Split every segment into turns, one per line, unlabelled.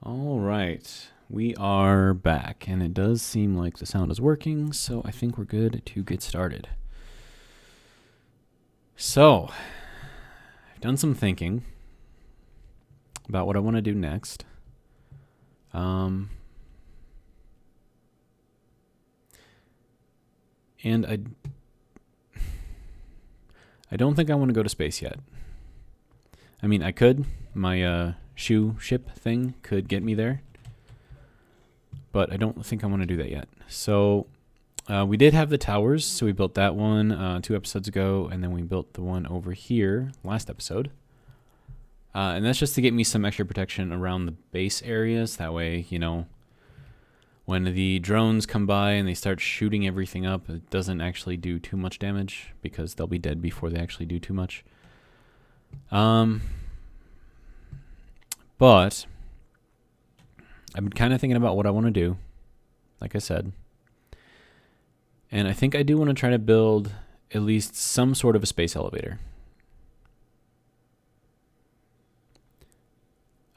All right, we are back, and it does seem like the sound is working, so I think we're good to get started. So, I've done some thinking about what I want to do next. And I don't think I want to go to space yet. I mean, I could. My shoe ship thing could get me there. But I don't think I want to do that yet. So we did have the towers. So we built that one 2 episodes ago. And then we built the one over here last episode. And that's just to get me some extra protection around the base areas. That way, you know, when the drones come by and they start shooting everything up, it doesn't actually do too much damage because they'll be dead before they actually do too much. But I've been kind of thinking about what I want to do, like I said. And I think I do want to try to build at least some sort of a space elevator.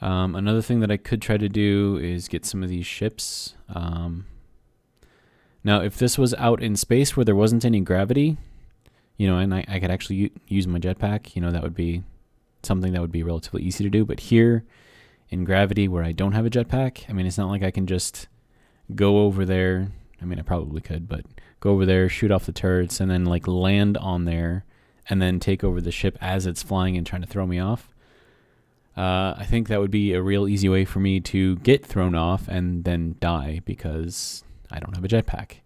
Another thing that I could try to do is get some of these ships. Now, if this was out in space where there wasn't any gravity, you know, and I could actually use my jetpack, you know, that would be something that would be relatively easy to do. But here in gravity where I don't have a jetpack, I mean, it's not like I can just go over there. I mean, I probably could, but go over there, shoot off the turrets, and then like land on there and then take over the ship as it's flying and trying to throw me off. I think that would be a real easy way for me to get thrown off and then die because I don't have a jetpack.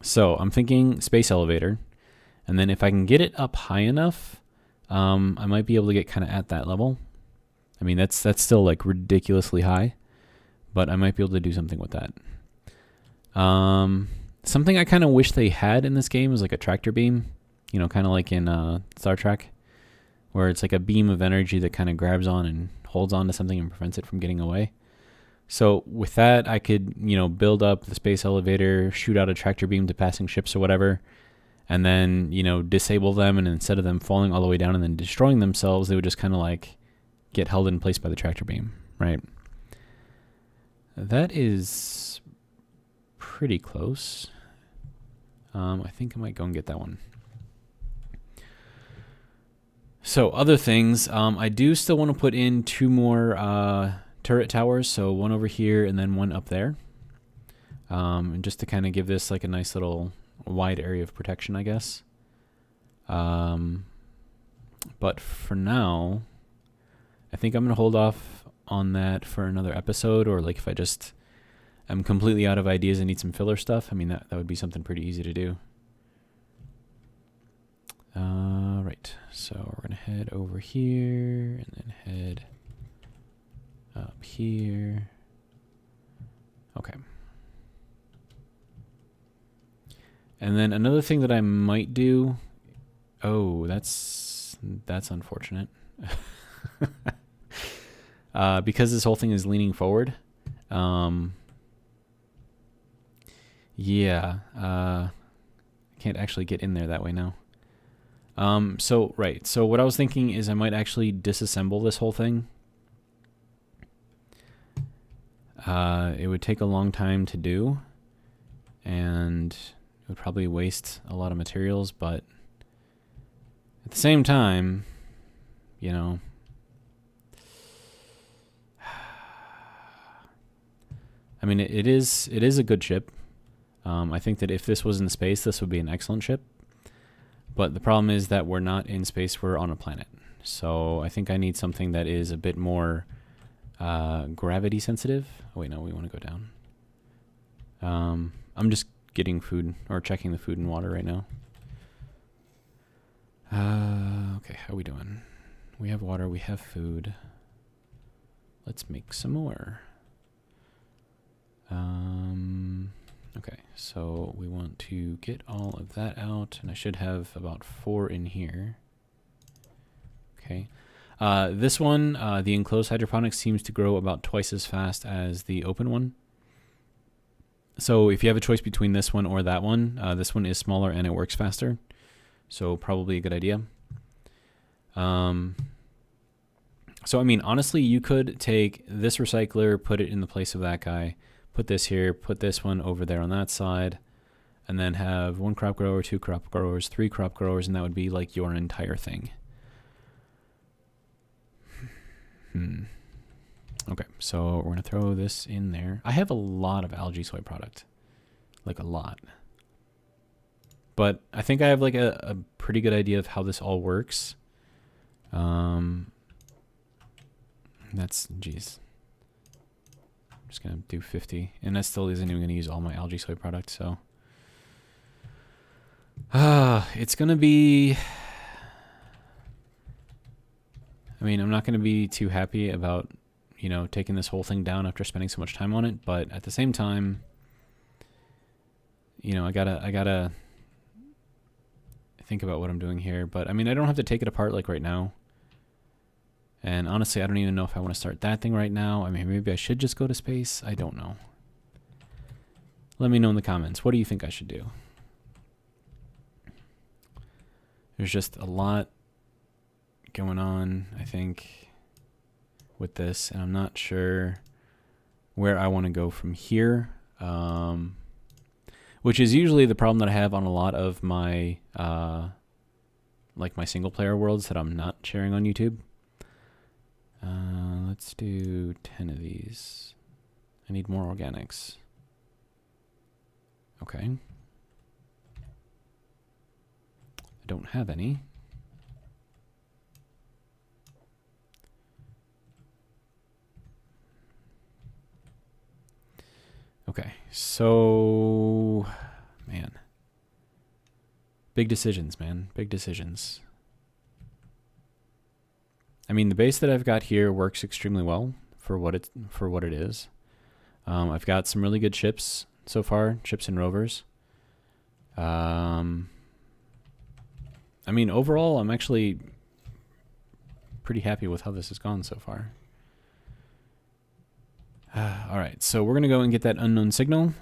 So I'm thinking space elevator. And then if I can get it up high enough, I might be able to get kind of at that level. I mean, that's still like ridiculously high, but I might be able to do something with that. Something I kind of wish they had in this game is like a tractor beam, you know, kind of like in Star Trek, where it's like a beam of energy that kind of grabs on and holds on to something and prevents it from getting away. So with that, I could, you know, build up the space elevator, shoot out a tractor beam to passing ships or whatever, and then, you know, disable them. And instead of them falling all the way down and then destroying themselves, they would just kind of like get held in place by the tractor beam, right? That is pretty close. I think I might go and get that one. So other things, I do still want to put in 2 more turret towers. So one over here and then one up there. And just to kind of give this like a nice little wide area of protection, I guess. But for now, I think I'm going to hold off on that for another episode, or like if I just am completely out of ideas and need some filler stuff, I mean, that would be something pretty easy to do. Right, so we're going to head over here and then head up here. Okay. And then another thing that I might do, that's unfortunate. Because this whole thing is leaning forward. Yeah, I can't actually get in there that way now. So what I was thinking is I might actually disassemble this whole thing. It would take a long time to do, and it would probably waste a lot of materials, but at the same time, you know, I mean, it is a good ship. I think that if this was in space, this would be an excellent ship. But the problem is that we're not in space, we're on a planet. So I think I need something that is a bit more gravity sensitive. Oh wait, no, we want to go down. I'm just getting food, or checking the food and water right now. Okay, how are we doing? We have water, we have food. Let's make some more. Okay, so we want to get all of that out, and I should have about 4 in here. Okay. This one, the enclosed hydroponics, seems to grow about twice as fast as the open one. So if you have a choice between this one or that one, this one is smaller and it works faster. So probably a good idea. So So, I mean, honestly, you could take this recycler, put it in the place of that guy, put this here, put this one over there on that side, and then have 1 crop grower, 2 crop growers, 3 crop growers, and that would be like your entire thing. Okay, so we're going to throw this in there. I have a lot of algae soy product. Like a lot. But I think I have like a pretty good idea of how this all works. Geez. I'm just going to do 50. And that still isn't even going to use all my algae soy product, so. It's going to be... I mean, I'm not going to be too happy about, you know, taking this whole thing down after spending so much time on it, but at the same time, you know, I gotta think about what I'm doing here. But I mean, I don't have to take it apart like right now. And honestly, I don't even know if I want to start that thing right now. I mean, maybe I should just go to space. I don't know. Let me know in the comments. What do you think I should do? There's just a lot going on, I think, with this, and I'm not sure where I want to go from here, which is usually the problem that I have on a lot of my like my single player worlds that I'm not sharing on YouTube. Let's do 10 of these. I need more organics. Okay. I don't have any. Okay, so, man. Big decisions, man. Big decisions. I mean, the base that I've got here works extremely well for what it is. I've got some really good ships so far, ships and rovers. I mean, overall, I'm actually pretty happy with how this has gone so far. All right, so we're gonna go and get that unknown signal.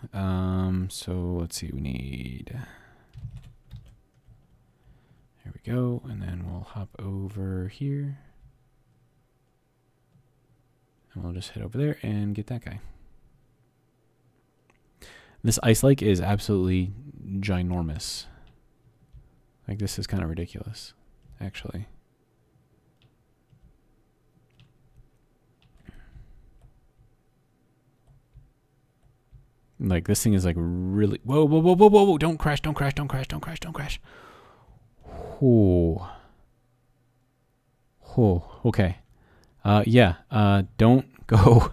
So let's see, we need. There we go, and then we'll hop over here. And we'll just head over there and get that guy. This ice lake is absolutely ginormous. Like, this is kind of ridiculous, actually. Like, this thing is like really... Whoa, whoa, whoa, whoa, whoa, whoa. Don't crash, don't crash, don't crash, don't crash, don't crash. Oh. Oh, okay. Yeah, don't go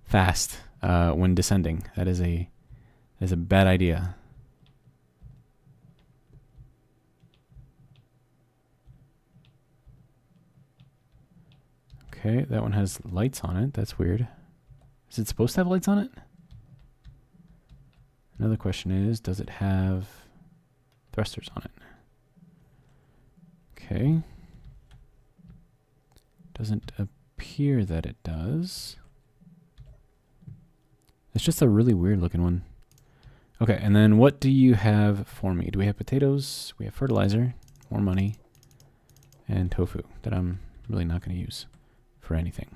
fast when descending. That is a bad idea. Okay, that one has lights on it. That's weird. Is it supposed to have lights on it? Another question is, does it have thrusters on it? Okay. Doesn't appear that it does. It's just a really weird looking one. Okay, and then what do you have for me? Do we have potatoes? We have fertilizer, more money, and tofu that I'm really not going to use for anything.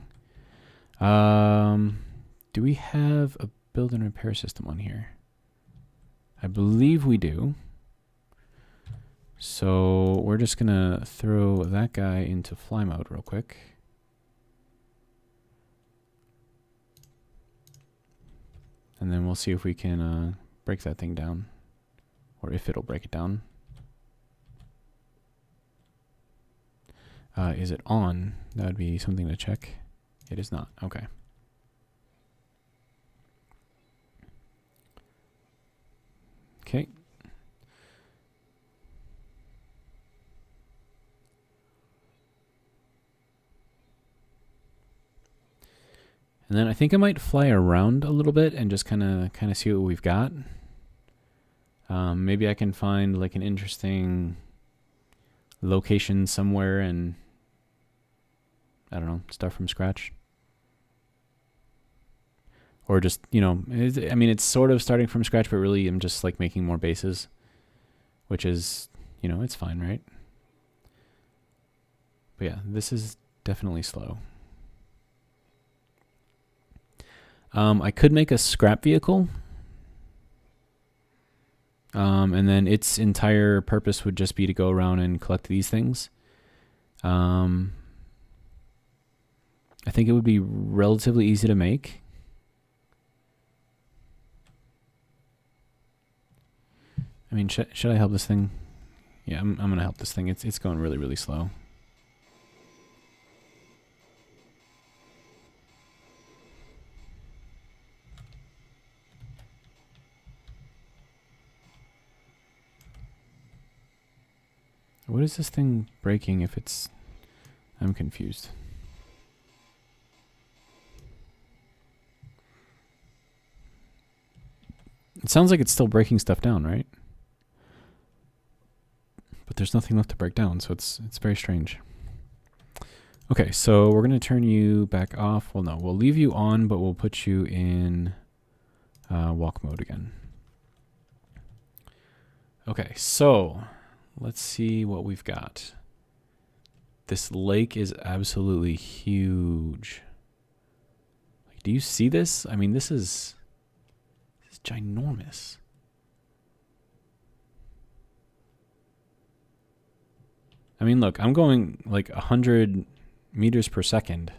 Do we have a build and repair system on here? I believe we do. So we're just going to throw that guy into fly mode real quick. And then we'll see if we can break that thing down. Or if it'll break it down. Is it on? That would be something to check. It is not. Okay. Okay. And then I think I might fly around a little bit and just kind of see what we've got. Maybe I can find like an interesting location somewhere and I don't know, start from scratch. Or just, you know, I mean, it's sort of starting from scratch, but really I'm just like making more bases, which is, you know, it's fine, right? But yeah, this is definitely slow. I could make a scrap vehicle. And then its entire purpose would just be to go around and collect these things. I think it would be relatively easy to make. I mean, should I help this thing? Yeah, I'm gonna help this thing. It's going really, really slow. What is this thing breaking if it's... I'm confused. It sounds like it's still breaking stuff down, right? But there's nothing left to break down, so it's very strange. Okay, so we're going to turn you back off. Well, no, we'll leave you on, but we'll put you in walk mode again. Okay, so let's see what we've got. This lake is absolutely huge. Like, do you see this? I mean, this is ginormous. I mean, look, I'm going like 100 meters per second.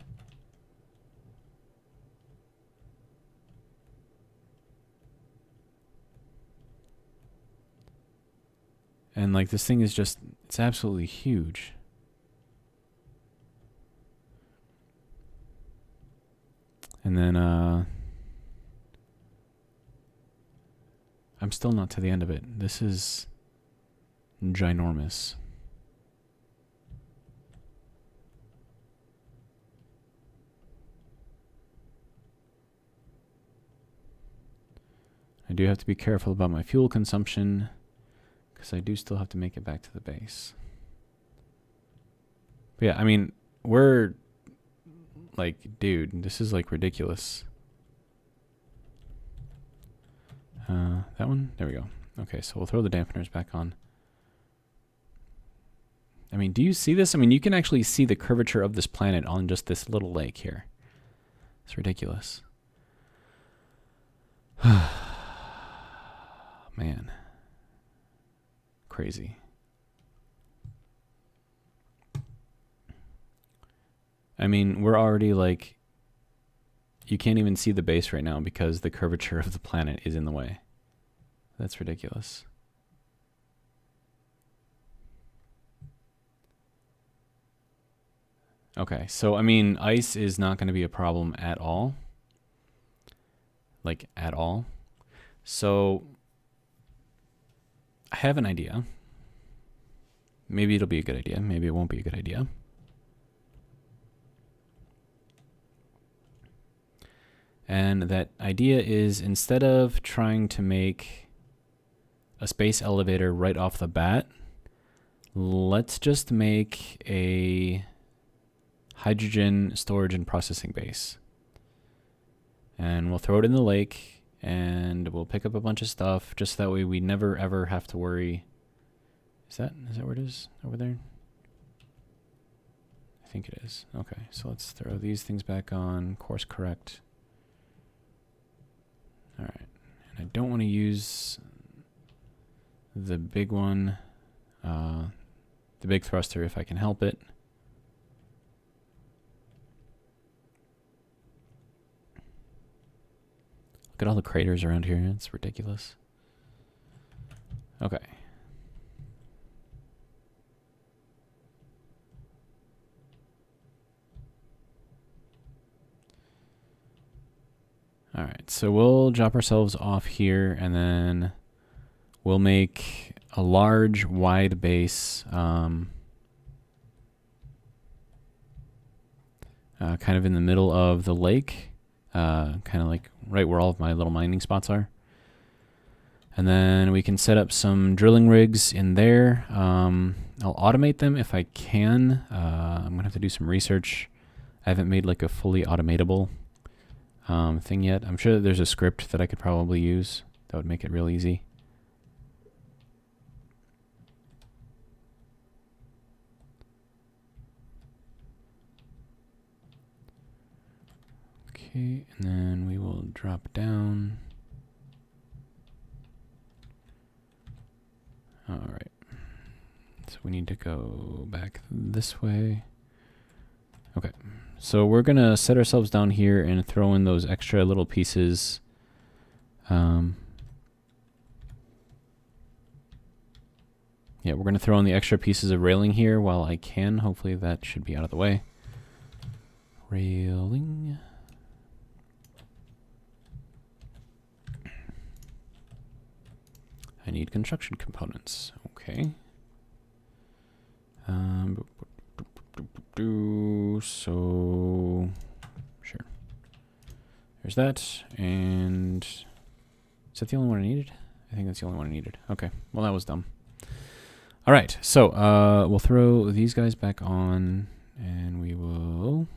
And like this thing is just, it's absolutely huge. And then I'm still not to the end of it. This is ginormous. I do have to be careful about my fuel consumption because I do still have to make it back to the base. But yeah, I mean, we're like, dude, this is like ridiculous. That one? There we go. Okay, so we'll throw the dampeners back on. I mean, do you see this? I mean, you can actually see the curvature of this planet on just this little lake here. It's ridiculous. Man. Crazy. I mean, we're already like, you can't even see the base right now because the curvature of the planet is in the way. That's ridiculous. Okay, so I mean, ice is not going to be a problem at all. Like, at all. So, I have an idea. Maybe it'll be a good idea. Maybe it won't be a good idea. And that idea is, instead of trying to make a space elevator right off the bat, let's just make a hydrogen storage and processing base. And we'll throw it in the lake, and we'll pick up a bunch of stuff, just that way we never ever have to worry. Is that where it is? Over there? I think it is. Okay, so let's throw these things back on. Course correct. Alright. And I don't want to use the big one, the big thruster, if I can help it. Look at all the craters around here. It's ridiculous. Okay. All right, so we'll drop ourselves off here, and then we'll make a large, wide base, kind of in the middle of the lake, kind of like right where all of my little mining spots are. And then we can set up some drilling rigs in there. I'll automate them if I can. I'm gonna have to do some research. I haven't made like a fully automatable thing yet. I'm sure that there's a script that I could probably use that would make it real easy. Okay, and then we will drop down. All right. So we need to go back this way. Okay. So we're going to set ourselves down here and throw in those extra little pieces. Yeah, we're going to throw in the extra pieces of railing here while I can. Hopefully that should be out of the way. Railing. I need construction components. Okay. So, sure. There's that, and is that the only one I needed? I think that's the only one I needed. Okay, well that was dumb. All right, so we'll throw these guys back on, and we will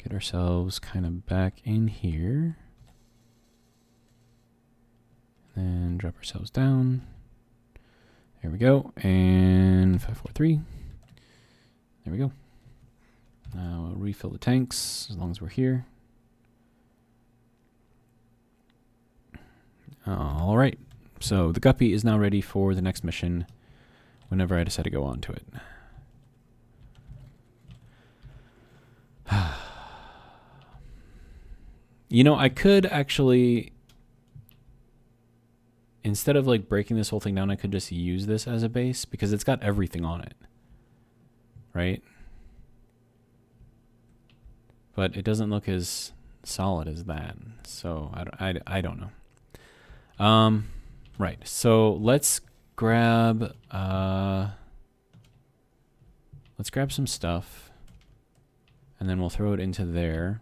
get ourselves kind of back in here. And drop ourselves down. There we go. And 5, 4, 3. There we go. Now we'll refill the tanks as long as we're here. All right. So the Guppy is now ready for the next mission whenever I decide to go on to it. You know, I could actually, instead of like breaking this whole thing down, I could just use this as a base because it's got everything on it, right? But it doesn't look as solid as that, so I don't know. Right, so let's grab some stuff, and then we'll throw it into there.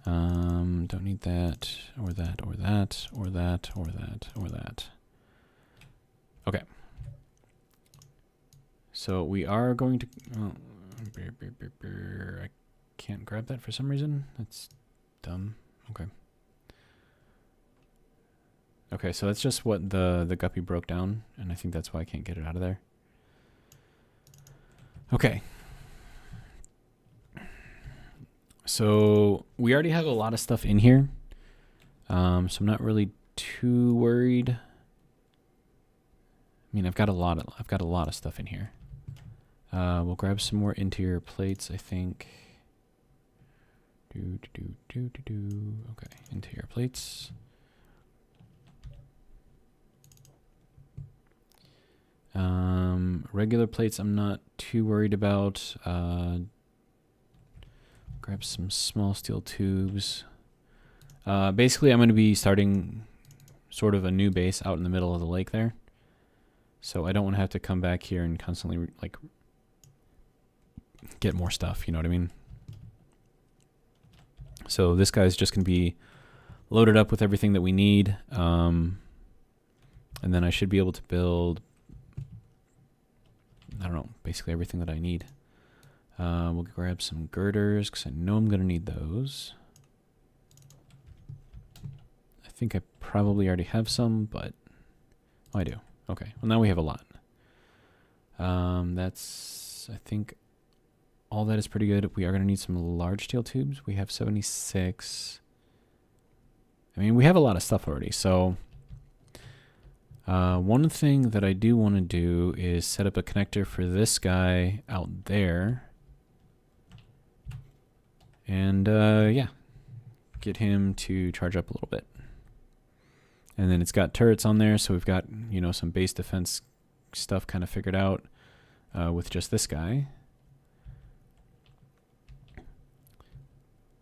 Don't need that, or that, or that, or that, or that, or that. Okay. So we are going to, I can't grab that for some reason. That's dumb. Okay. Okay, so that's just what the Guppy broke down, and I think that's why I can't get it out of there. Okay. So we already have a lot of stuff in here, so I'm not really too worried. I mean, I've got a lot of stuff in here. We'll grab some more interior plates, I think. Okay, interior plates. Regular plates I'm not too worried about. Grab some small steel tubes. Basically, I'm going to be starting sort of a new base out in the middle of the lake there. So I don't want to have to come back here and constantly like get more stuff, you know what I mean? So this guy's just going to be loaded up with everything that we need. And then I should be able to build, I don't know, basically everything that I need. We'll grab some girders because I know I'm going to need those. I think I probably already have some, but oh, I do. Okay, well now we have a lot. That's, I think, all that is pretty good. We are going to need some large steel tubes. We have 76. I mean, we have a lot of stuff already, so one thing that I do want to do is set up a connector for this guy out there. And yeah, get him to charge up a little bit. And then it's got turrets on there, so we've got, you know, some base defense stuff kind of figured out with just this guy.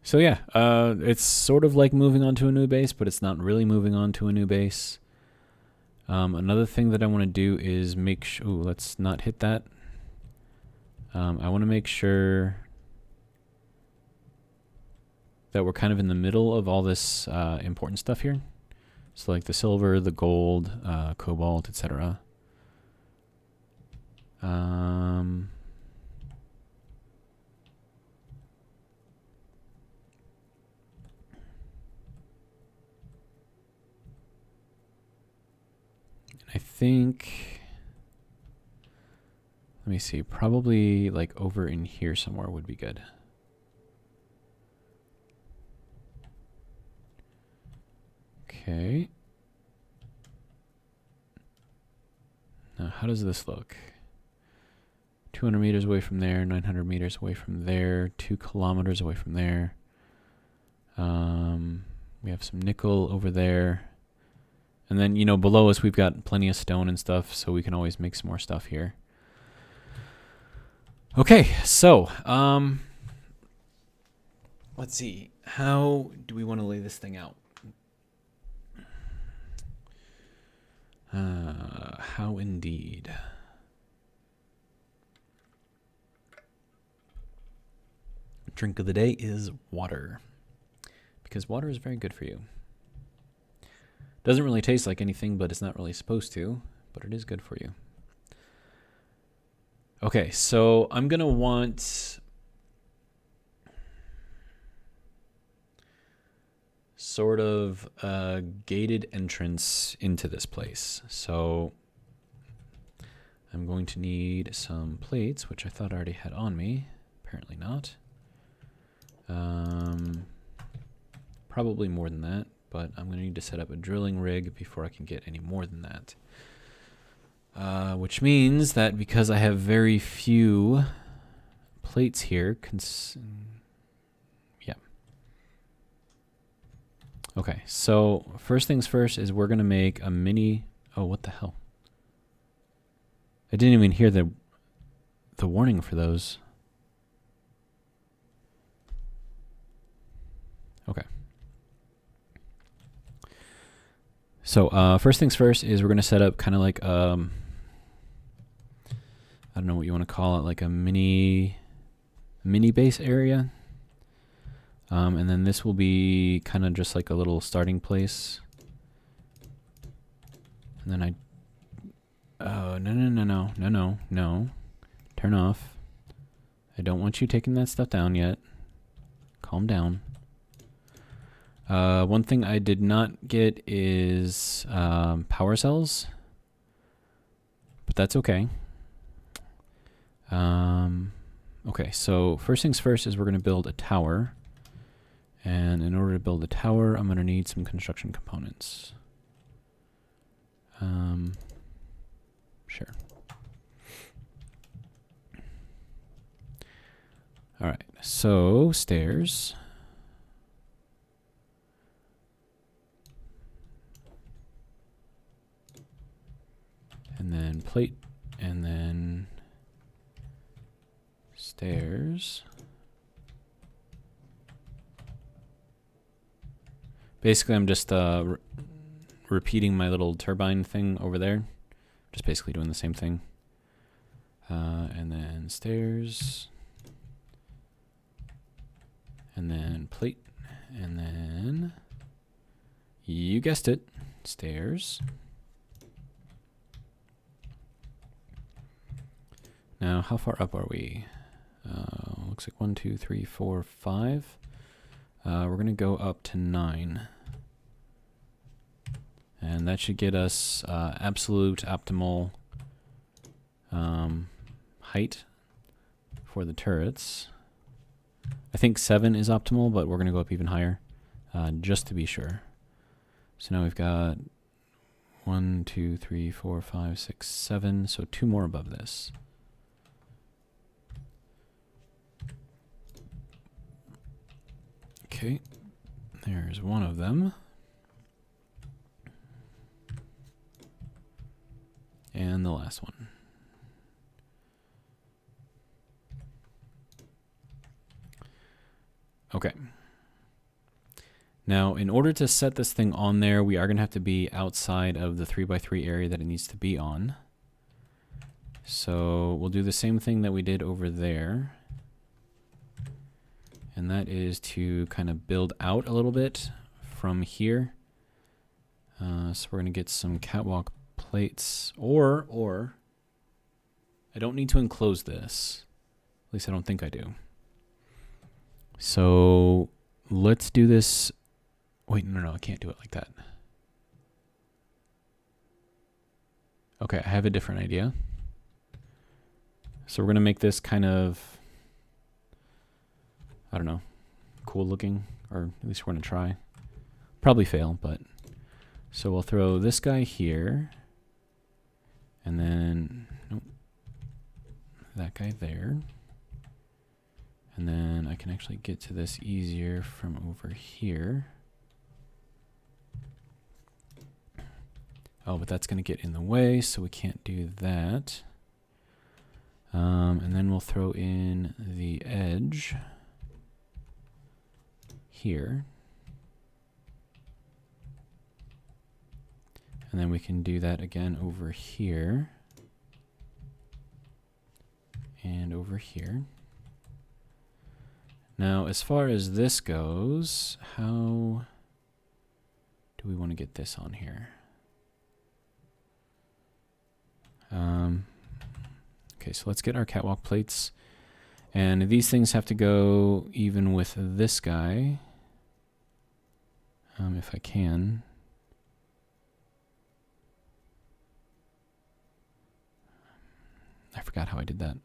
So yeah, it's sort of like moving on to a new base, but it's not really moving on to a new base. Another thing that I want to do is make sure, ooh, let's not hit that. I want to make sure that we're kind of in the middle of all this important stuff here. So like the silver, the gold, cobalt, etc. I think, let me see, probably like over in here somewhere would be good. Okay. Now, how does this look? 200 meters away from there, 900 meters away from there, 2 kilometers away from there. We have some nickel over there. And then, you know, below us we've got plenty of stone and stuff, so we can always make some more stuff here. Okay, so, let's see. How do we want to lay this thing out? How indeed. Drink of the day is water, because water is very good for you. Doesn't really taste like anything, but it's not really supposed to, but it is good for you. Okay, so I'm gonna want sort of a gated entrance into this place. So I'm going to need some plates, which I thought I already had on me. Apparently not. Probably more than that, but I'm going to need to set up a drilling rig before I can get any more than that. Which means that because I have very few plates here, yeah. Okay, so first things first is we're going to make a mini... Oh, what the hell? I didn't even hear the warning for those. Okay. So first things first is we're going to set up kind of like I don't know what you want to call it, like a mini base area. And then this will be kind of just like a little starting place. And then no. Turn off. I don't want you taking that stuff down yet. Calm down. One thing I did not get is power cells, but that's okay. Okay, so first things first is we're going to build a tower. And in order to build a tower, I'm going to need some construction components. Sure. All right, so stairs. And then plate, and then stairs. Basically, I'm just repeating my little turbine thing over there. Just basically doing the same thing. And then stairs. And then plate. And then, you guessed it, stairs. Now, how far up are we? Looks like 1, 2, 3, 4, 5. We're going to go up to 9. And that should get us absolute optimal height for the turrets. I think 7 is optimal, but we're going to go up even higher just to be sure. So now we've got 1, 2, 3, 4, 5, 6, 7. So 2 more above this. Okay, there's one of them. And the last one. Okay. Now, in order to set this thing on there, we are going to have to be outside of the 3x3 area that it needs to be on. So we'll do the same thing that we did over there. And that is to kind of build out a little bit from here. So we're going to get some catwalk plates, or I don't need to enclose this. At least I don't think I do. So let's do this. Wait, no, I can't do it like that. Okay, I have a different idea. So we're going to make this kind of, I don't know, cool looking, or at least we're going to try. Probably fail, but So we'll throw this guy here, and then nope, that guy there. And then I can actually get to this easier from over here. Oh, but that's going to get in the way, so we can't do that. And then we'll throw in the edge here. And then we can do that again over here. And over here. Now, as far as this goes, how do we want to get this on here? Okay, so let's get our catwalk plates. And these things have to go even with this guy. If I can. I forgot how I did that.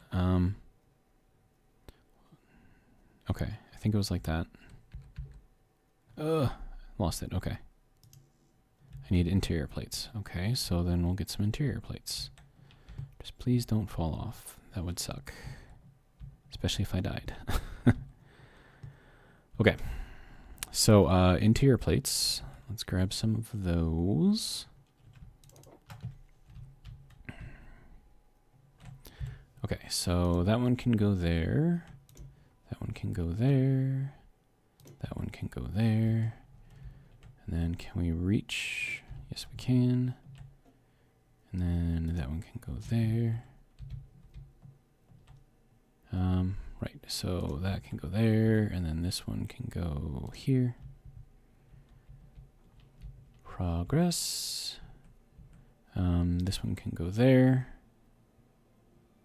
Okay, I think it was like that. Lost it, okay. I need interior plates. Okay, so then we'll get some interior plates. Just please don't fall off. That would suck. Especially if I died. Okay, so interior plates. Let's grab some of those. Okay, so that one can go there. That one can go there. That one can go there. And then can we reach? Yes, we can. And then that one can go there. Right, so that can go there, and then this one can go here. Progress. This one can go there.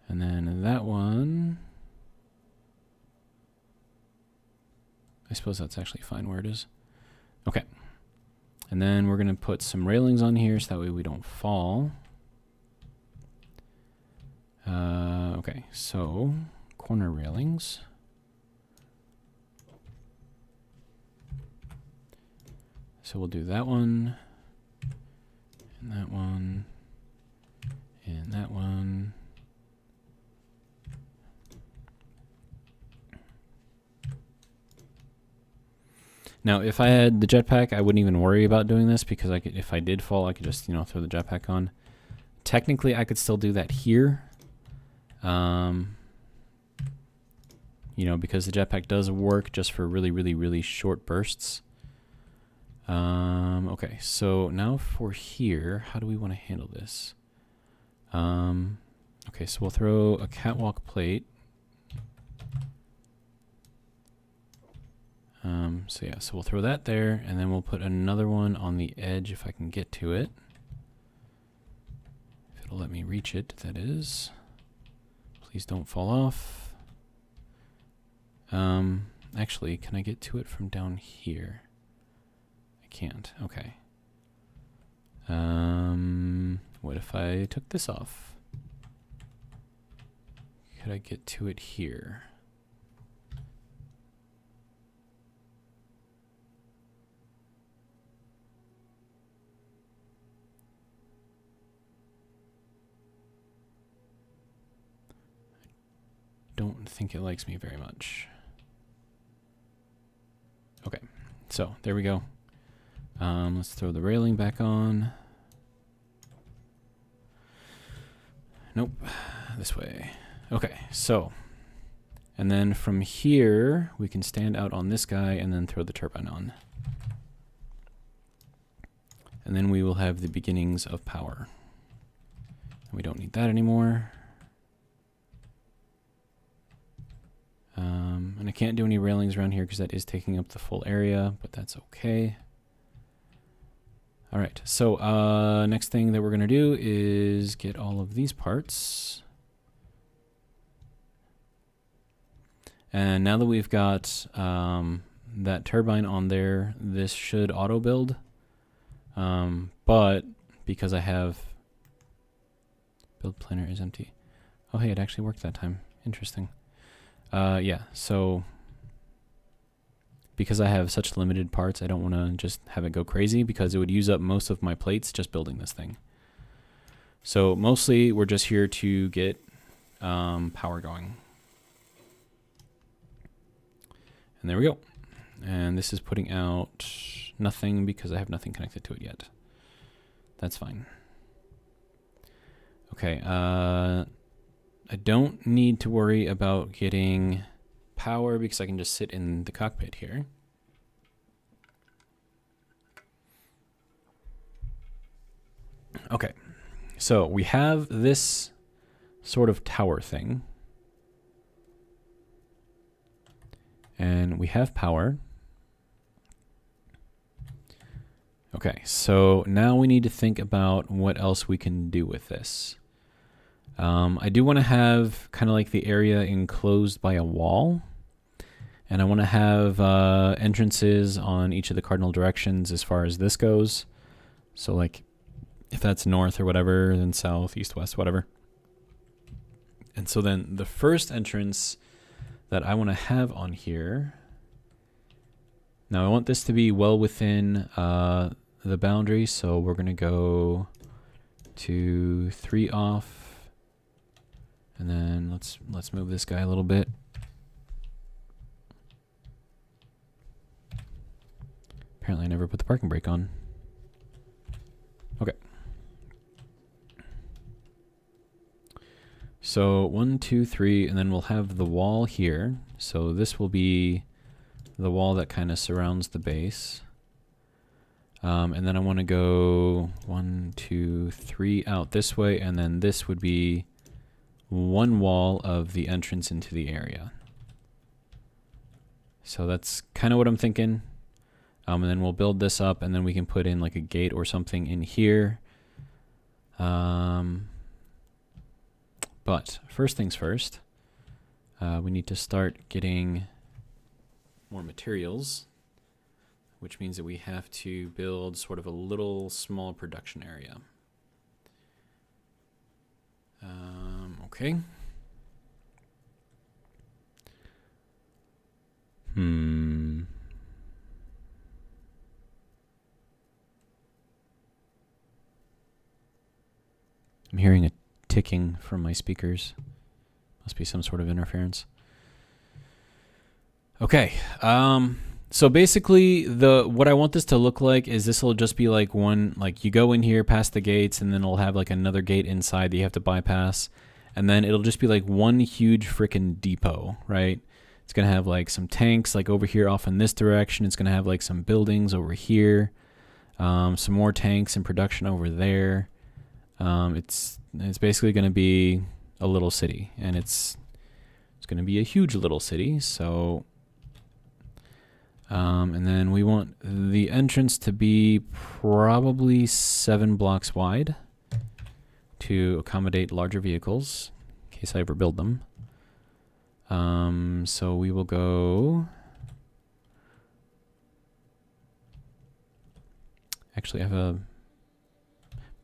And then that one, I suppose that's actually fine where it is. Okay. And then we're going to put some railings on here so that way we don't fall. Okay, so corner railings. So we'll do that one, and that one, and that one. Now, if I had the jetpack, I wouldn't even worry about doing this because I could, if I did fall, I could just, throw the jetpack on. Technically, I could still do that here. Because the jetpack does work just for really, really, really short bursts. Okay, so now for here, how do we want to handle this? Okay, so we'll throw a catwalk plate. So we'll throw that there, and then we'll put another one on the edge if I can get to it. If it'll let me reach it, that is. Please don't fall off. Actually, can I get to it from down here? I can't. Okay. What if I took this off? Could I get to it here? Don't think it likes me very much. Okay, so there we go. Let's throw the railing back on. Nope, this way. Okay, so, and then from here, we can stand out on this guy and then throw the turbine on. And then we will have the beginnings of power. We don't need that anymore. And I can't do any railings around here because that is taking up the full area, but that's okay. All right, so next thing that we're going to do is get all of these parts. And now that we've got that turbine on there, this should auto build. But because I have build planner is empty. Oh, hey, it actually worked that time. Interesting. Yeah, so because I have such limited parts, I don't want to just have it go crazy because it would use up most of my plates just building this thing. So mostly we're just here to get power going. And there we go. And this is putting out nothing because I have nothing connected to it yet. That's fine. Okay, I don't need to worry about getting power because I can just sit in the cockpit here. Okay, so we have this sort of tower thing. And we have power. Okay, so now we need to think about what else we can do with this. I do want to have kind of like the area enclosed by a wall. And I want to have entrances on each of the cardinal directions as far as this goes. So like if that's north or whatever, then south, east, west, whatever. And so then the first entrance that I want to have on here. Now I want this to be well within the boundary, so we're going to go to 3 off. And then let's move this guy a little bit. Apparently I never put the parking brake on. Okay. So 1, 2, 3, and then we'll have the wall here. So this will be the wall that kind of surrounds the base. And then I want to go 1, 2, 3 out this way, and then this would be one wall of the entrance into the area. So that's kind of what I'm thinking. And then we'll build this up, and then we can put in like a gate or something in here. But first things first, we need to start getting more materials, which means that we have to build sort of a little small production area. Okay. I'm hearing a ticking from my speakers. Must be some sort of interference. Okay. So basically what I want this to look like is this will just be like one, like you go in here past the gates and then it'll have like another gate inside that you have to bypass. And then it'll just be like one huge frickin' depot, right? It's going to have like some tanks like over here off in this direction. It's going to have like some buildings over here. Some more tanks in production over there. It's basically going to be a little city, and it's going to be a huge little city. So, and then we want the entrance to be probably 7 blocks wide to accommodate larger vehicles in case I ever build them. So we will go. Actually, I have a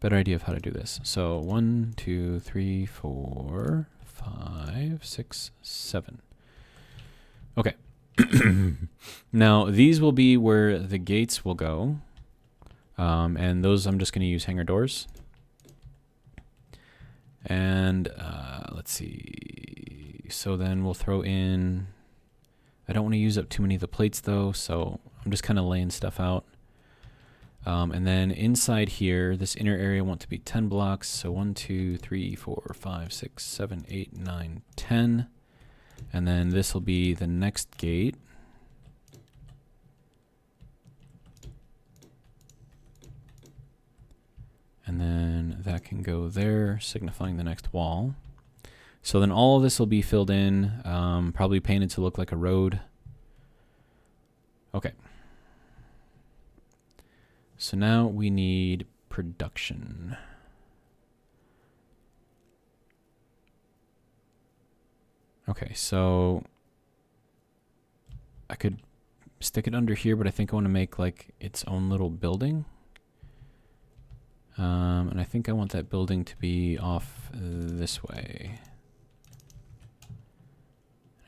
better idea of how to do this. So 1, 2, 3, 4, 5, 6, 7. Okay. Now these will be where the gates will go, and those I'm just going to use hangar doors. And let's see. So then we'll throw in. I don't want to use up too many of the plates though, so I'm just kind of laying stuff out. And then inside here, this inner area I want to be 10 blocks. So 1, 2, 3, 4, 5, 6, 7, 8, 9, 10. And then this will be the next gate. And then that can go there, signifying the next wall. So then all of this will be filled in, probably painted to look like a road. Okay. So now we need production. Okay, so I could stick it under here, but I think I want to make like its own little building. And I think I want that building to be off this way.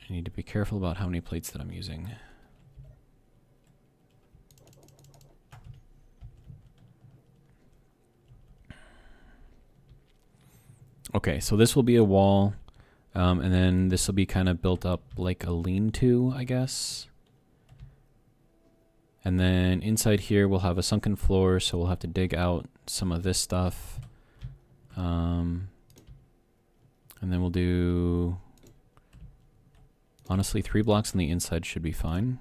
I need to be careful about how many plates that I'm using. Okay, so this will be a wall, and then this will be kind of built up like a lean-to, I guess. And then inside here we'll have a sunken floor, so we'll have to dig out some of this stuff. And then we'll do, honestly, 3 blocks on the inside should be fine.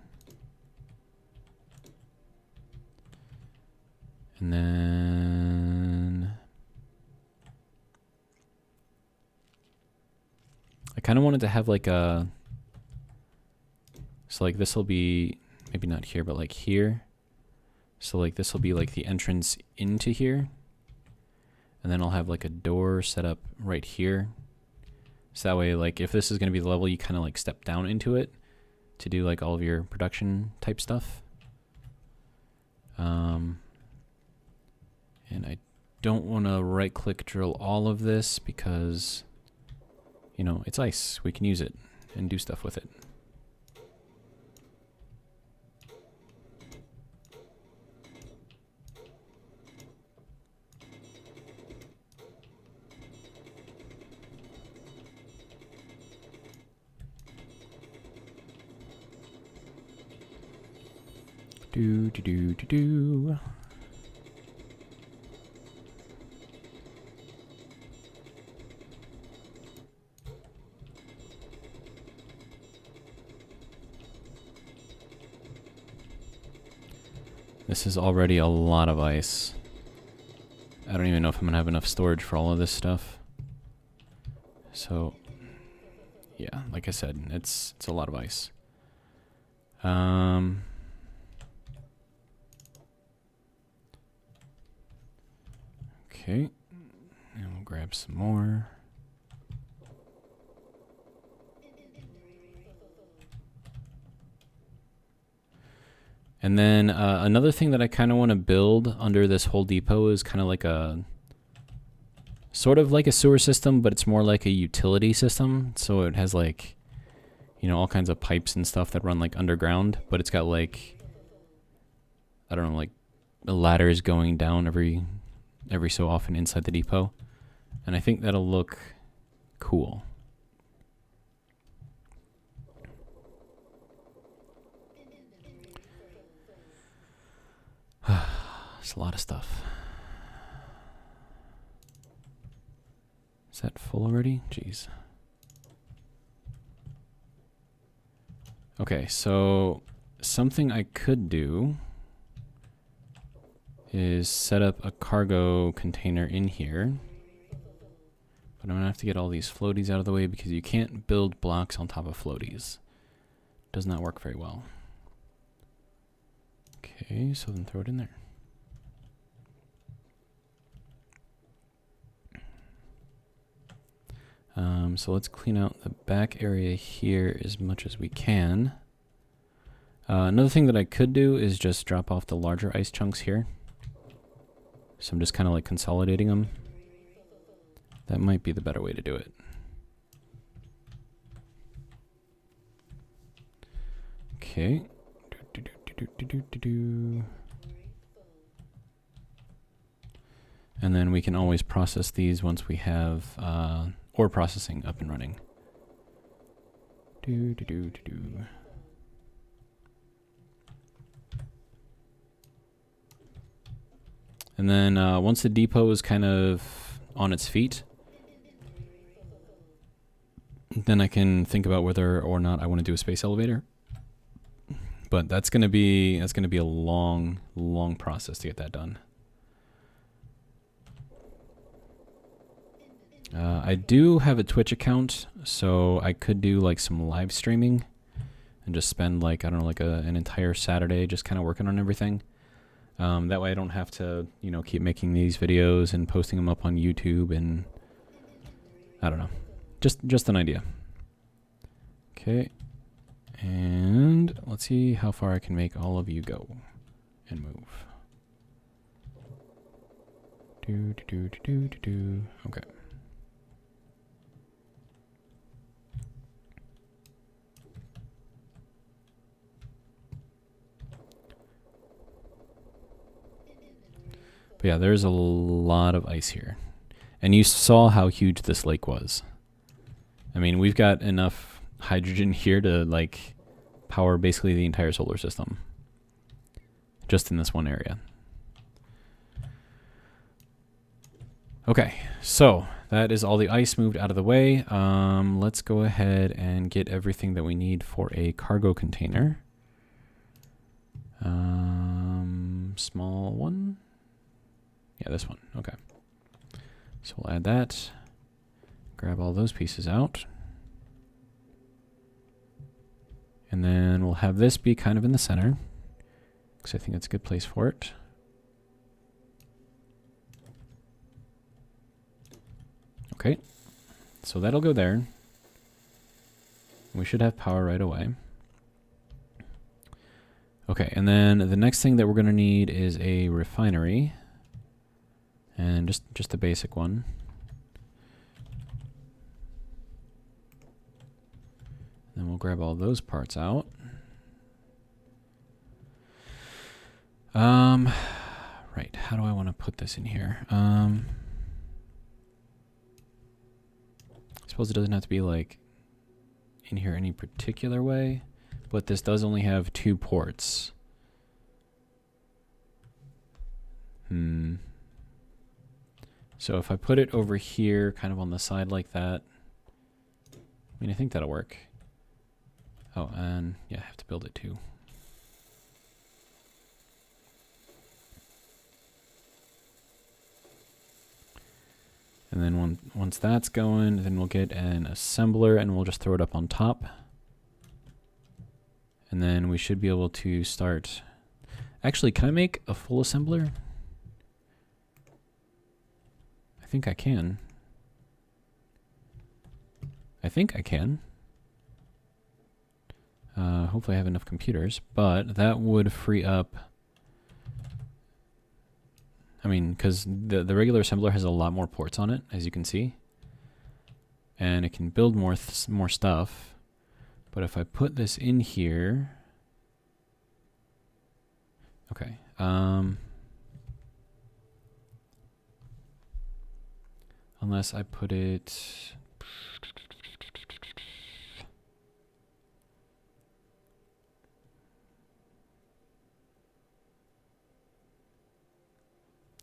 And then I kind of wanted to have like a, so like this will be, maybe not here, but like here. So like this will be like the entrance into here. And then I'll have like a door set up right here. So that way, like if this is going to be the level, you kind of like step down into it to do like all of your production type stuff. And I don't want to right click drill all of this because, you know, it's ice. We can use it and do stuff with it. Do do do do do. This is already a lot of ice. I don't even know if I'm gonna have enough storage for all of this stuff. So, yeah, like I said, it's a lot of ice. Okay, and we'll grab some more. And then another thing that I kind of want to build under this whole depot is kind of like a, sort of like a sewer system, but it's more like a utility system. So it has like, you know, all kinds of pipes and stuff that run like underground, but it's got like, I don't know, like ladders going down every so often inside the depot. And I think that'll look cool. It's a lot of stuff. Is that full already? Jeez. Okay, so something I could do is set up a cargo container in here. But I'm gonna have to get all these floaties out of the way because you can't build blocks on top of floaties. Does not work very well. Okay, so then throw it in there. So let's clean out the back area here as much as we can. Another thing that I could do is just drop off the larger ice chunks here. So I'm just kind of like consolidating them. That might be the better way to do it. Okay. And then we can always process these once we have ore processing up and running. And then once the depot is kind of on its feet, then I can think about whether or not I want to do a space elevator. But that's gonna be a long process to get that done. I do have a Twitch account, so I could do like some live streaming and just spend like, I don't know, like an entire Saturday just kind of working on everything. That way I don't have to, you know, keep making these videos and posting them up on YouTube, and I don't know. Just an idea. Okay. And let's see how far I can make all of you go and move. Okay. But yeah, there's a lot of ice here. And you saw how huge this lake was. I mean, we've got enough hydrogen here to like power basically the entire solar system. Just in this one area. Okay, so that is all the ice moved out of the way. Let's go ahead and get everything that we need for a cargo container. Small one. Yeah, this one. Okay. So we'll add that. Grab all those pieces out. And then we'll have this be kind of in the center, because I think that's a good place for it. Okay. So that'll go there. We should have power right away. Okay, and then the next thing that we're going to need is a refinery. And just a basic one. Then we'll grab all those parts out. Right, how do I want to put this in here? I suppose it doesn't have to be like in here any particular way, but this does only have 2 ports. So if I put it over here, kind of on the side like that, I mean, I think that'll work. Oh, and yeah, I have to build it too. And then once that's going, then we'll get an assembler and we'll just throw it up on top. And then we should be able to start. Actually, can I make a full assembler? I think I can. I think I can. Hopefully I have enough computers, but that would free up. I mean, because the regular assembler has a lot more ports on it, as you can see. And it can build more stuff. But if I put this in here. Okay. Unless I put it.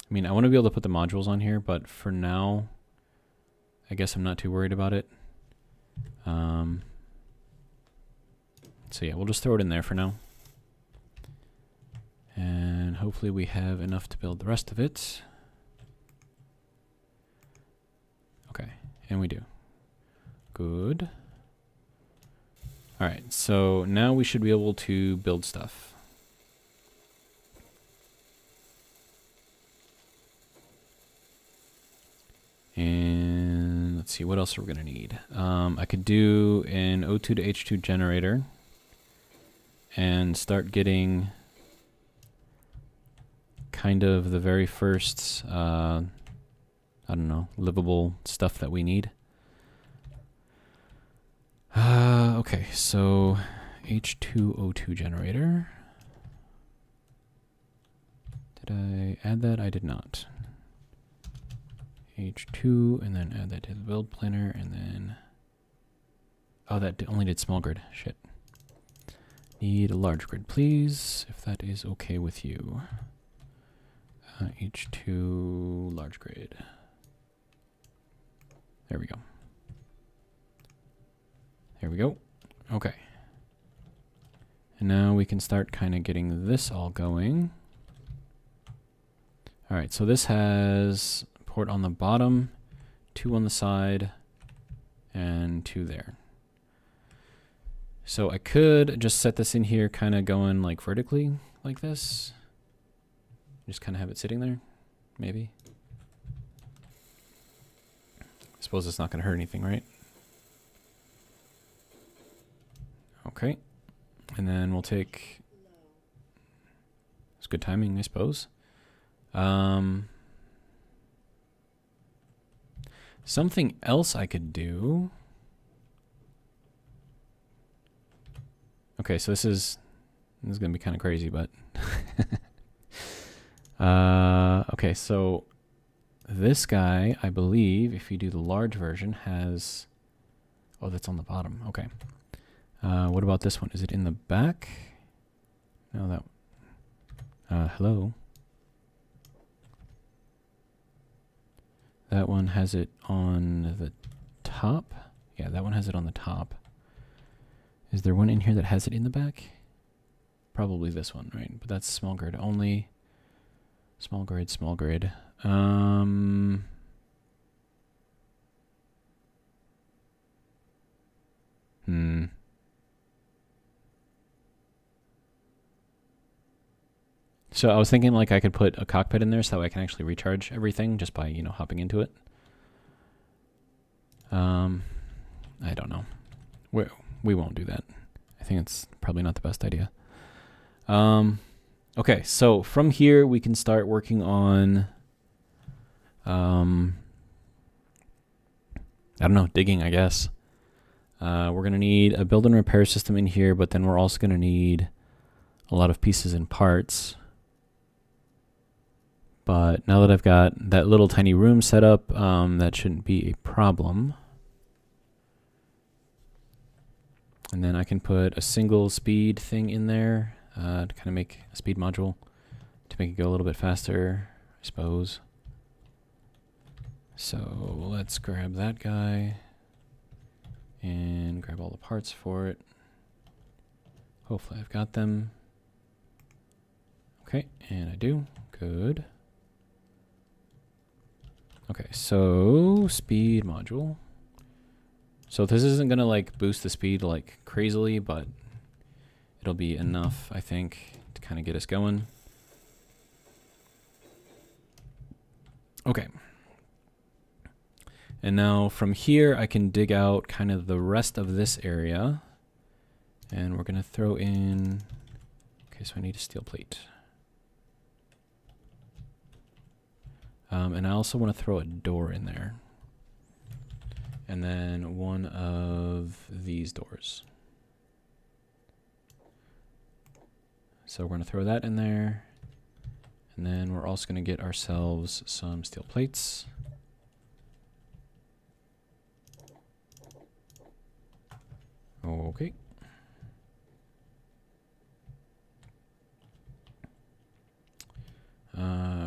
I mean, I want to be able to put the modules on here, but for now, I guess I'm not too worried about it. So yeah, we'll just throw it in there for now. And hopefully we have enough to build the rest of it. Okay, and we do. Good. All right, so now we should be able to build stuff. And let's see, what else are we going to need? I could do an O2 to H2 generator and start getting kind of the very first, I don't know, livable stuff that we need. Okay, so H2O2 generator. Did I add that? I did not. H2, and then add that to the build planner, and then... Oh, that only did small grid. Shit. Need a large grid, please, if that is okay with you. H2 large grid. There we go. There we go. Okay. And now we can start kind of getting this all going. All right, so this has port on the bottom, 2 on the side, and 2 there. So I could just set this in here kind of going like vertically like this. Just kind of have it sitting there, maybe. I suppose it's not going to hurt anything, right? Okay. And then we'll take... It's good timing, I suppose. Something else I could do... Okay, so this is going to be kind of crazy, but... okay, so this guy, I believe, if you do the large version, has... Oh, that's on the bottom. Okay. What about this one? Is it in the back? No, that... hello? That one has it on the top? Yeah, that one has it on the top. Is there one in here that has it in the back? Probably this one, right? But that's small grid only. Small grid, small grid. So I was thinking like I could put a cockpit in there so I can actually recharge everything just by, you know, hopping into it. I don't know. We won't do that. I think it's probably not the best idea. Okay, so from here we can start working on, I don't know, digging, I guess. We're going to need a build and repair system in here, but then we're also going to need a lot of pieces and parts. But now that I've got that little tiny room set up, that shouldn't be a problem. And then I can put a single speed thing in there to kind of make a speed module to make it go a little bit faster, I suppose. So let's grab that guy and grab all the parts for it. Hopefully I've got them. Okay, and I do. Good. Okay, so speed module. So this isn't gonna like boost the speed like crazily, but it'll be enough, I think, to kind of get us going. Okay. And now from here, I can dig out kind of the rest of this area. And we're gonna throw in, okay, so I need a steel plate. And I also want to throw a door in there. And then one of these doors. So we're going to throw that in there. And then we're also going to get ourselves some steel plates. Okay.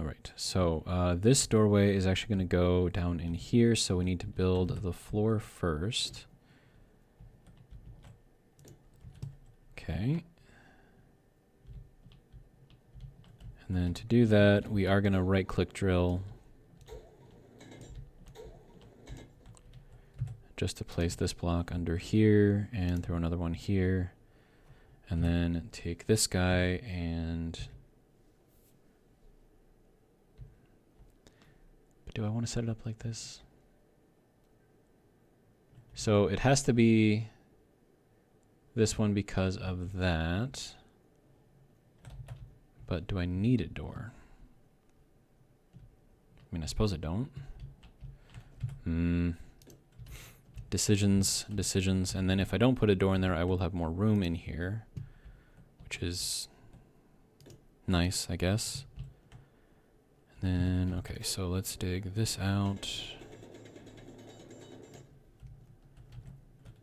Right, so this doorway is actually going to go down in here, so we need to build the floor first. Okay. And then to do that, we are going to right-click drill just to place this block under here and throw another one here. And then take this guy and... Do I want to set it up like this? So it has to be this one because of that. But do I need a door? I mean, I suppose I don't. Decisions. And then if I don't put a door in there, I will have more room in here, which is nice, I guess. And then, okay, so let's dig this out.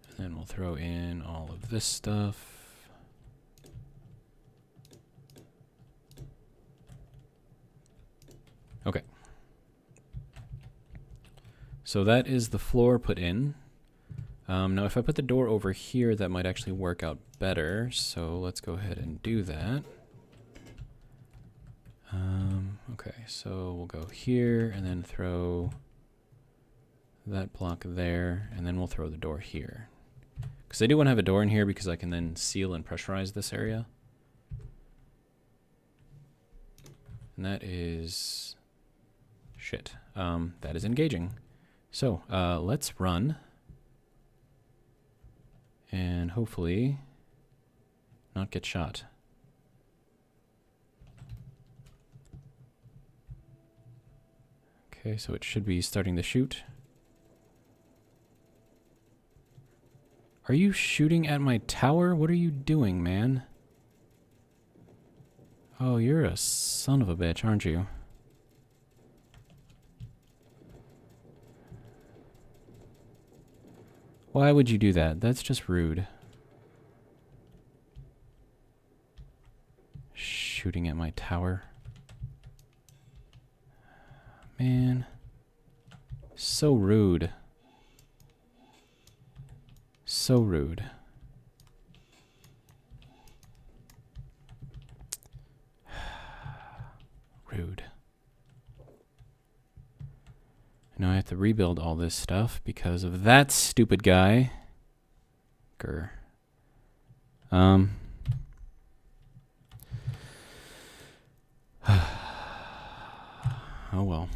And then we'll throw in all of this stuff. Okay. So that is the floor put in. Now if I put the door over here, that might actually work out better. So let's go ahead and do that. Okay, so we'll go here and then throw that block there, and then we'll throw the door here. Because I do want to have a door in here because I can then seal and pressurize this area. And that is... shit. That is engaging. So, let's run. And hopefully not get shot. Okay, so it should be starting to shoot. Are you shooting at my tower? What are you doing, man? Oh, you're a son of a bitch, aren't you? Why would you do that? That's just rude. Shooting at my tower. Man. So rude. So rude. Rude. Now I have to rebuild all this stuff because of that stupid guy. Grr. Oh well.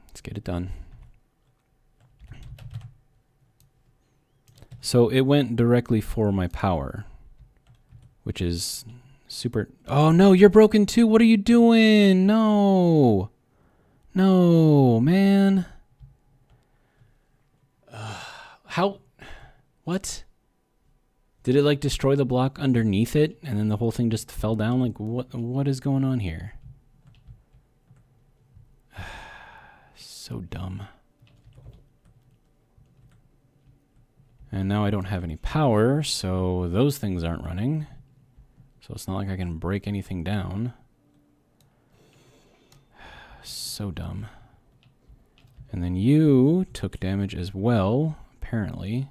Let's get it done. So it went directly for my power, which is super... Oh no, you're broken too. What are you doing? No. No, man. How? What? Did it like destroy the block underneath it and then the whole thing just fell down? Like what is going on here? So dumb. And now I don't have any power, so those things aren't running. So it's not like I can break anything down. So dumb. And then you took damage as well, apparently.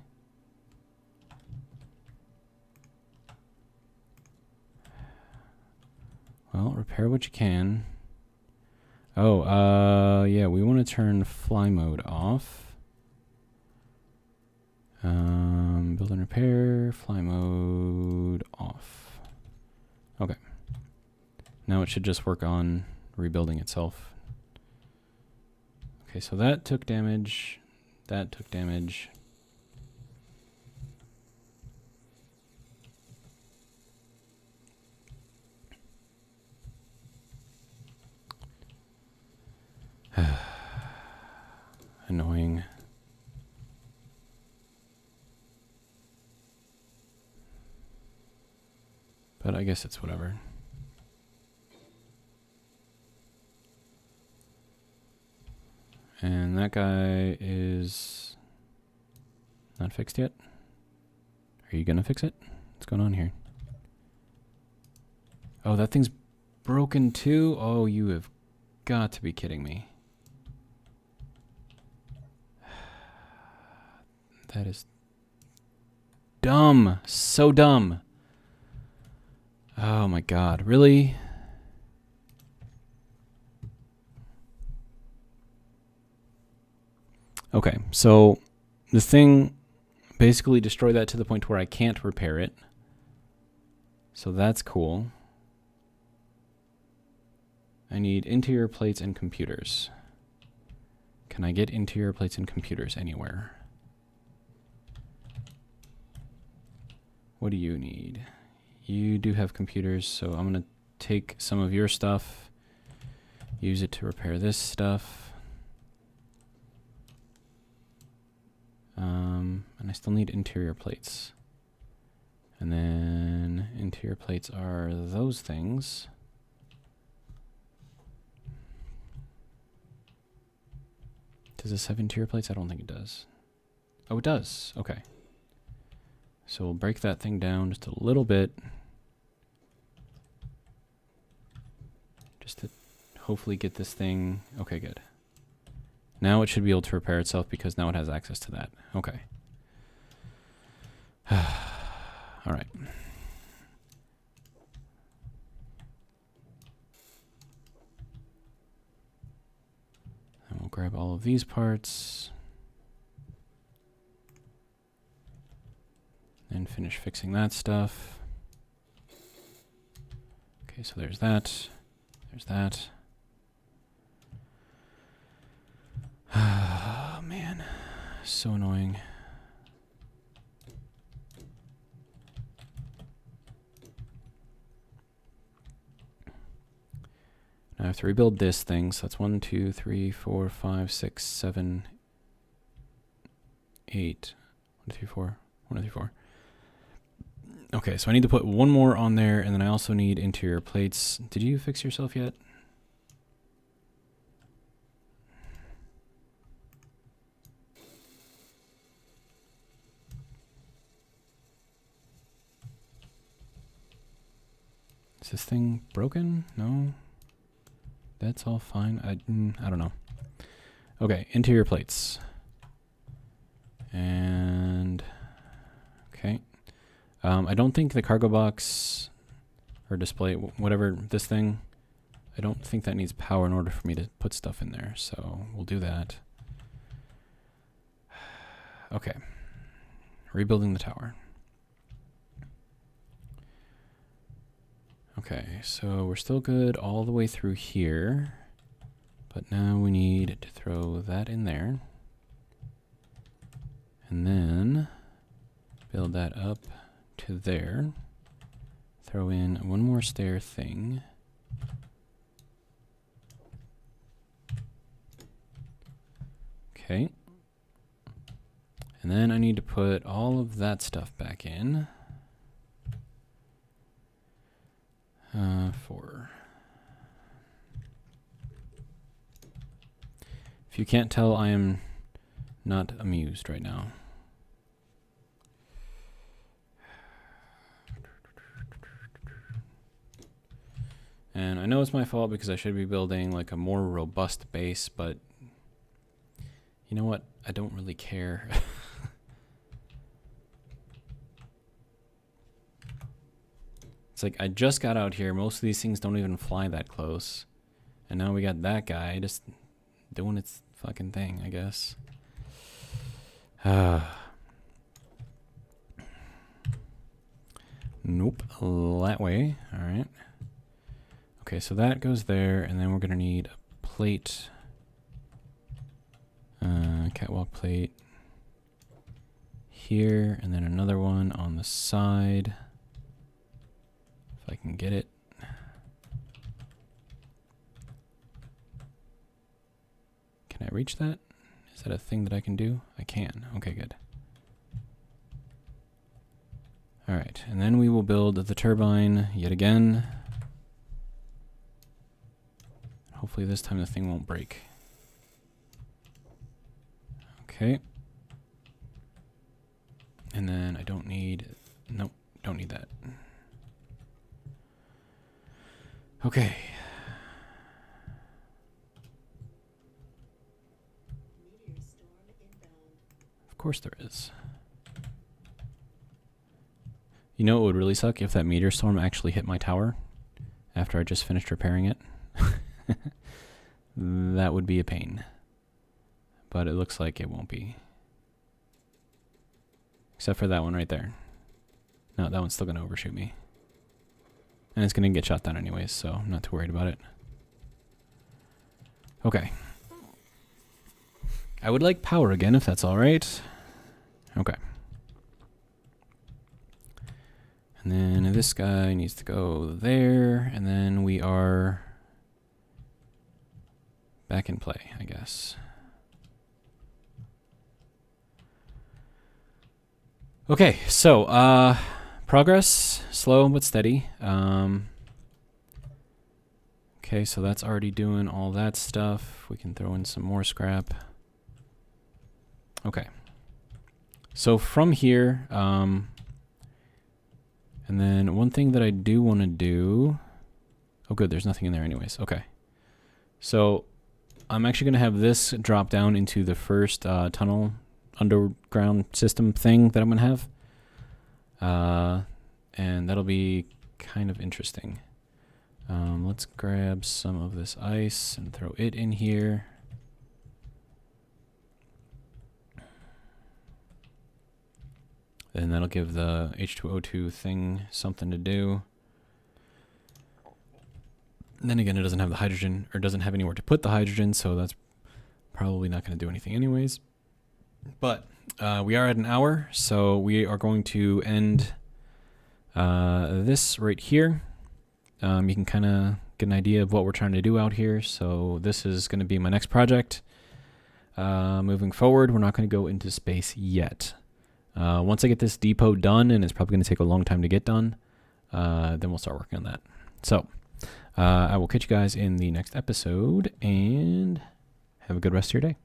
Well, repair what you can. Oh, yeah, we want to turn fly mode off. Build and repair, fly mode off. Okay. Now it should just work on rebuilding itself. Okay, so that took damage. That took damage. Annoying. But I guess it's whatever. And that guy is not fixed yet. Are you gonna fix it? What's going on here? Oh, that thing's broken too? Oh, you have got to be kidding me. That is dumb. So dumb. Oh my god, really? Okay, so the thing basically destroyed that to the point where I can't repair it. So that's cool. I need interior plates and computers. Can I get interior plates and computers anywhere? What do you need? You do have computers, so I'm going to take some of your stuff, use it to repair this stuff. And I still need interior plates. And then interior plates are those things. Does this have interior plates? I don't think it does. Oh, it does. Okay. So we'll break that thing down just a little bit. Just to hopefully get this thing... Okay, good. Now it should be able to repair itself because now it has access to that. Okay. All right. And we'll grab all of these parts. And finish fixing that stuff. Okay, so there's that. There's that. Oh, man. So annoying. Now I have to rebuild this thing. So that's 1, 2, 3, 4, 5, 6, 7, 8. 1, 2, 3, 4. 1, 2, 3, 4. Okay, so I need to put one more on there, and then I also need interior plates. Did you fix yourself yet? Is this thing broken? No. That's all fine. I don't know. Okay, interior plates. And okay. I don't think the cargo box or display, whatever this thing, I don't think that needs power in order for me to put stuff in there. So we'll do that. Okay. Rebuilding the tower. Okay, so we're still good all the way through here. But now we need to throw that in there. And then build that up to there. Throw in one more stair thing. Okay. And then I need to put all of that stuff back in. If you can't tell, I am not amused right now. And I know it's my fault because I should be building like a more robust base, but you know what? I don't really care. It's like I just got out here. Most of these things don't even fly that close. And now we got that guy just doing its fucking thing, I guess. Nope. That way. All right. Okay, so that goes there, and then we're going to need a plate. Catwalk plate here, and then another one on the side. If I can get it. Can I reach that? Is that a thing that I can do? I can. Okay, good. All right, and then we will build the turbine yet again. Hopefully this time the thing won't break. Okay. And then I don't need, nope, don't need that. Okay. Of course there is. You know, it would really suck if that meteor storm actually hit my tower after I just finished repairing it. That would be a pain. But it looks like it won't be. Except for that one right there. No, that one's still going to overshoot me. And it's going to get shot down anyways, so I'm not too worried about it. Okay. I would like power again, if that's alright. Okay. And then this guy needs to go there, and then we are back in play, I guess. Okay, so progress, slow but steady. Okay, so that's already doing all that stuff. We can throw in some more scrap. Okay. So from here, and then one thing that I do want to do. Oh, good, there's nothing in there anyways. Okay. So I'm actually going to have this drop down into the first tunnel underground system thing that I'm going to have. And that'll be kind of interesting. Let's grab some of this ice and throw it in here. And that'll give the H2O2 thing something to do. And then again, it doesn't have the hydrogen, or doesn't have anywhere to put the hydrogen, so that's probably not going to do anything anyways. But we are at an hour, so we are going to end this right here. You can kind of get an idea of what we're trying to do out here. So this is going to be my next project. Moving forward, we're not going to go into space yet. Once I get this depot done, and it's probably going to take a long time to get done, then we'll start working on that. So I will catch you guys in the next episode, and have a good rest of your day.